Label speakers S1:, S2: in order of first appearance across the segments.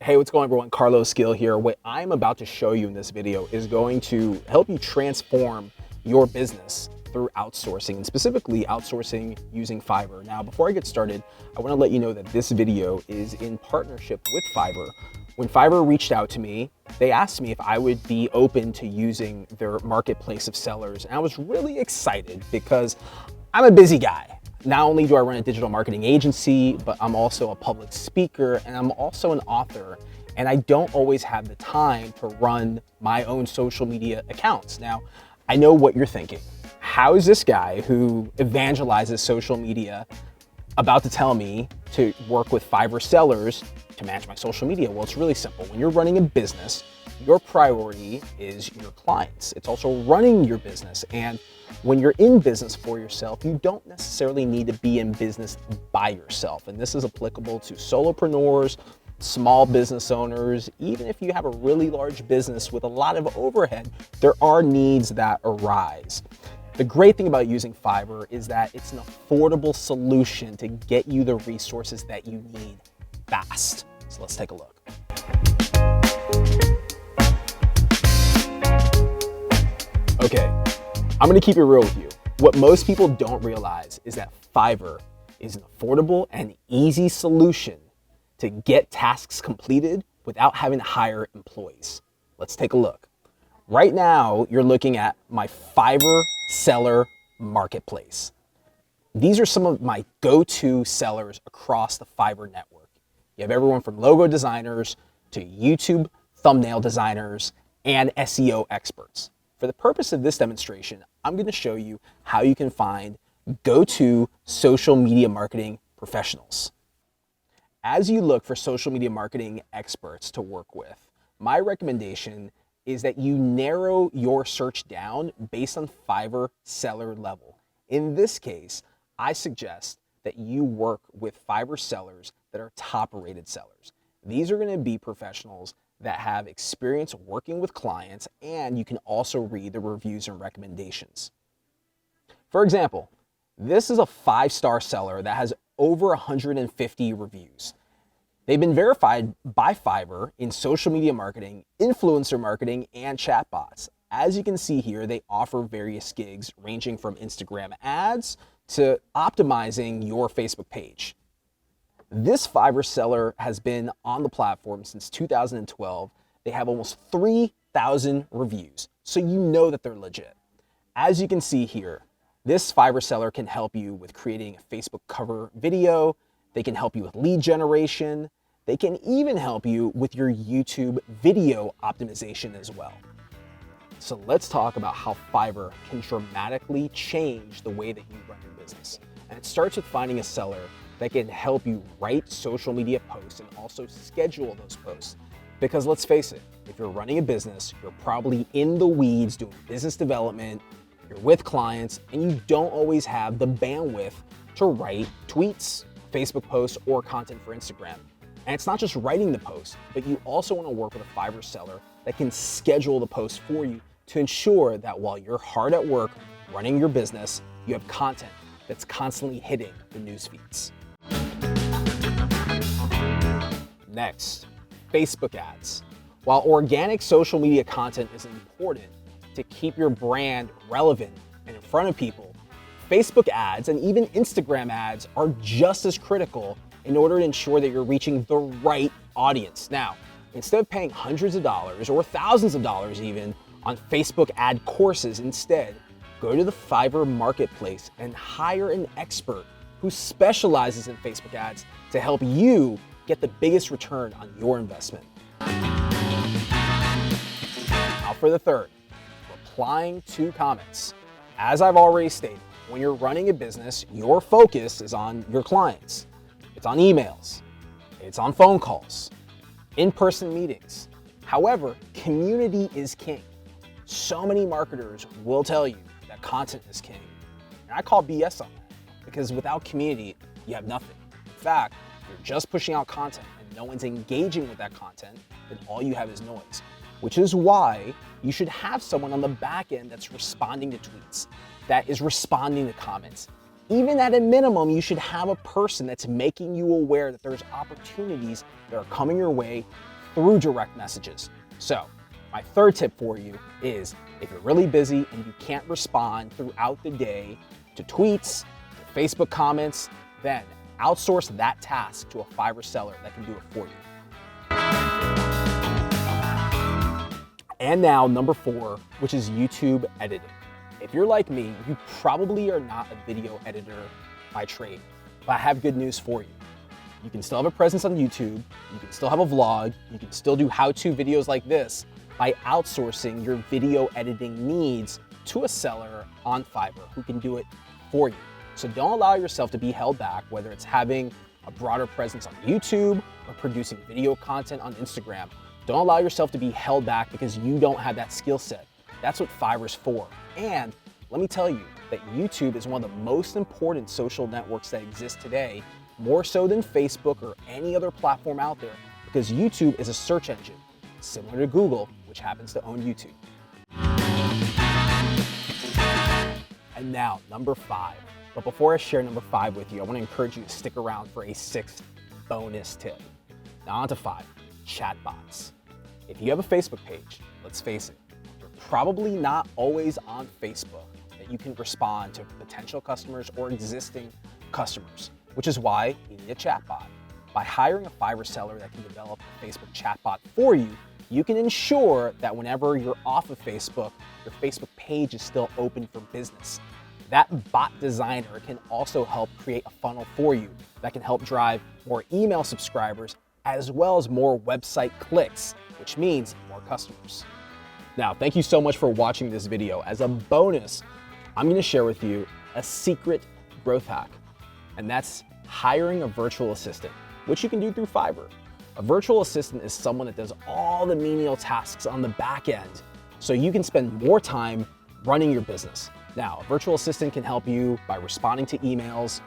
S1: Hey, what's going on, everyone? Carlos Gil here. What I'm about to show you in this video is going to help you transform your business through outsourcing, and specifically outsourcing using Fiverr. Now, before I get started, I want to let you know that this video is in partnership with Fiverr. When Fiverr reached out to me, they asked me if I would be open to using their marketplace of sellers. And I was really excited because I'm a busy guy. Not only do I run a digital marketing agency, but I'm also a public speaker and I'm also an author. And I don't always have the time to run my own social media accounts. Now, I know what you're thinking. How is this guy who evangelizes social media about to tell me to work with Fiverr sellers to manage my social media? Well, it's really simple. When you're running a business, your priority is your clients. It's also running your business. And when you're in business for yourself, you don't necessarily need to be in business by yourself. And this is applicable to solopreneurs, small business owners. Even if you have a really large business with a lot of overhead, there are needs that arise. The great thing about using Fiverr is that it's an affordable solution to get you the resources that you need fast. So let's take a look. Okay, I'm gonna keep it real with you. What most people don't realize is that Fiverr is an affordable and easy solution to get tasks completed without having to hire employees. Let's take a look. Right now, you're looking at my Fiverr seller marketplace. These are some of my go-to sellers across the Fiverr network. You have everyone from logo designers to YouTube thumbnail designers and SEO experts. For the purpose of this demonstration, I'm going to show you how you can find go-to social media marketing professionals. As you look for social media marketing experts to work with, my recommendation is that you narrow your search down based on Fiverr seller level. In this case, I suggest that you work with Fiverr sellers that are top-rated sellers. These are going to be professionals that have experience working with clients, and you can also read the reviews and recommendations. For example, this is a 5-star seller that has over 150 reviews. They've been verified by Fiverr in social media marketing, influencer marketing, and chatbots. As you can see here, they offer various gigs ranging from Instagram ads to optimizing your Facebook page. This Fiverr seller has been on the platform since 2012. They have almost 3,000 reviews, so you know that they're legit. As you can see here, this Fiverr seller can help you with creating a Facebook cover video. They can help you with lead generation. They can even help you with your YouTube video optimization as well. So let's talk about how Fiverr can dramatically change the way that you run your business. And it starts with finding a seller that can help you write social media posts and also schedule those posts. Because let's face it, if you're running a business, you're probably in the weeds doing business development, you're with clients, and you don't always have the bandwidth to write tweets, Facebook posts, or content for Instagram. And it's not just writing the post, but you also want to work with a Fiverr seller that can schedule the post for you to ensure that while you're hard at work running your business, you have content that's constantly hitting the news feeds. Next, Facebook ads. While organic social media content is important to keep your brand relevant and in front of people, Facebook ads and even Instagram ads are just as critical in order to ensure that you're reaching the right audience. Now, instead of paying hundreds of dollars or thousands of dollars even on Facebook ad courses, instead, go to the Fiverr marketplace and hire an expert who specializes in Facebook ads to help you get the biggest return on your investment. Now for the third, replying to comments. As I've already stated, when you're running a business, your focus is on your clients. It's on emails, it's on phone calls, in-person meetings. However, community is king. So many marketers will tell you that content is king. And I call BS on that because without community, you have nothing. In fact, if you're just pushing out content and no one's engaging with that content, then all you have is noise, which is why you should have someone on the back end that's responding to tweets, that is responding to comments, even at a minimum, you should have a person that's making you aware that there's opportunities that are coming your way through direct messages. So my third tip for you is if you're really busy and you can't respond throughout the day to tweets, to Facebook comments, then outsource that task to a Fiverr seller that can do it for you. And now number 4, which is YouTube editing. If you're like me, you probably are not a video editor by trade, but I have good news for you. You can still have a presence on YouTube, you can still have a vlog, you can still do how-to videos like this by outsourcing your video editing needs to a seller on Fiverr who can do it for you. So don't allow yourself to be held back, whether it's having a broader presence on YouTube or producing video content on Instagram. Don't allow yourself to be held back because you don't have that skill set. That's what Fiverr's for. And let me tell you that YouTube is one of the most important social networks that exist today, more so than Facebook or any other platform out there, because YouTube is a search engine, similar to Google, which happens to own YouTube. And now, number 5. But before I share number 5 with you, I want to encourage you to stick around for a 6th bonus tip. Now on to 5, chatbots. If you have a Facebook page, let's face it, you're probably not always on Facebook that you can respond to potential customers or existing customers, which is why you need a chatbot. By hiring a Fiverr seller that can develop a Facebook chatbot for you, you can ensure that whenever you're off of Facebook, your Facebook page is still open for business. That bot designer can also help create a funnel for you that can help drive more email subscribers as well as more website clicks, which means more customers. Now, thank you so much for watching this video. As a bonus, I'm going to share with you a secret growth hack, and that's hiring a virtual assistant, which you can do through Fiverr. A virtual assistant is someone that does all the menial tasks on the back end, so you can spend more time running your business. Now, a virtual assistant can help you by responding to emails,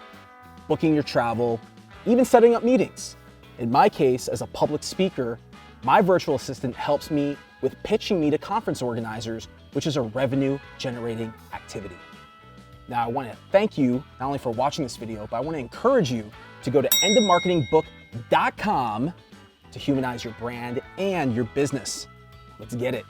S1: booking your travel, even setting up meetings. In my case, as a public speaker, my virtual assistant helps me with pitching me to conference organizers, which is a revenue-generating activity. Now, I want to thank you not only for watching this video, but I want to encourage you to go to endofmarketingbook.com to humanize your brand and your business. Let's get it.